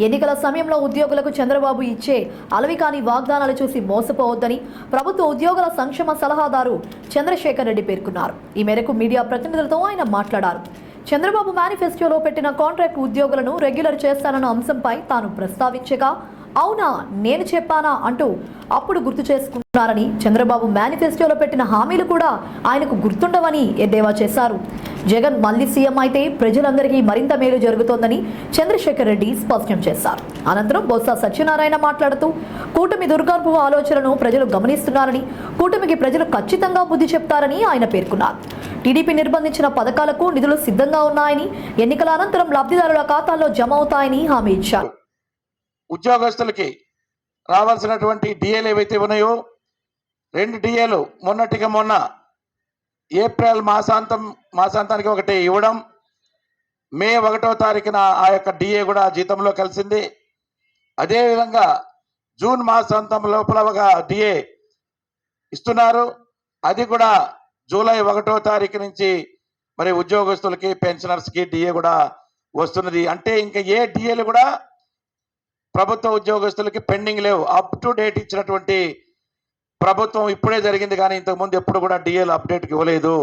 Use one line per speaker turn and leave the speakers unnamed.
ఎన్నికల సమయంలో ఉద్యోగులకు చంద్రబాబు ఇచ్చే అలవికాని వాగ్దానాలు చూసి మోసపోవద్దని ప్రభుత్వ ఉద్యోగుల సంక్షేమ సలహాదారు చంద్రశేఖర్ రెడ్డి పేర్కొన్నారు. ఈ మేరకు మీడియా ప్రతినిధులతో ఆయన మాట్లాడారు. చంద్రబాబు మేనిఫెస్టోలో పెట్టిన కాంట్రాక్ట్ ఉద్యోగులను రెగ్యులర్ చేస్తానన్న అంశంపై తాను ప్రస్తావించగా అవునా నేను చెప్పానా అంటూ అప్పుడు గుర్తు చేసుకున్నారని, చంద్రబాబు మేనిఫెస్టోలో పెట్టిన హామీలు కూడా ఆయనకు గుర్తుండవని ఎద్దేవా చేశారు. జగన్ మళ్లీ సీఎం అయితే ప్రజలందరికీ మరింత మేలు జరుగుతోందని చంద్రశేఖర్ రెడ్డి స్పష్టం చేశారు. అనంతరం బొత్స సత్యనారాయణ మాట్లాడుతూ కూటమి దుర్గార్పు ఆలోచనను ప్రజలు గమనిస్తున్నారని, కూటమికి ప్రజలు ఖచ్చితంగా బుద్ధి చెప్తారని ఆయన పేర్కొన్నారు. టీడీపీ నిర్బంధించిన పథకాలకు నిధులు సిద్ధంగా ఉన్నాయని, ఎన్నికల అనంతరం లబ్ధిదారుల ఖాతాల్లో జమ అవుతాయని హామీ ఇచ్చారు.
ఉద్యోగస్తులకి రావాల్సినటువంటి డిఏలు ఏవైతే ఉన్నాయో 2 డిఏలు మొన్నటికి మొన్న ఏప్రిల్ మాసాంతానికి ఒకటి ఇవ్వడం, మే 1వ తారీఖున ఆ యొక్క డిఏ కూడా జీతంలో కలిసింది. అదేవిధంగా జూన్ మాసాంతం లోపల ఒక డిఏ ఇస్తున్నారు. అది కూడా జూలై 1వ తారీఖు నుంచి మరి ఉద్యోగస్తులకి పెన్షనర్స్కి డిఏ కూడా వస్తున్నది. అంటే ఇంకా ఏ డిఏలు కూడా ప్రభుత్వ ఉద్యోగస్తులకి పెండింగ్ లేవు. అప్ టు డేట్ ఇచ్చినటువంటి ప్రభుత్వం ఇప్పుడే జరిగింది, కానీ ఇంతకుముందు ఎప్పుడు కూడా డిఏలు అప్డేట్కి ఇవ్వలేదు.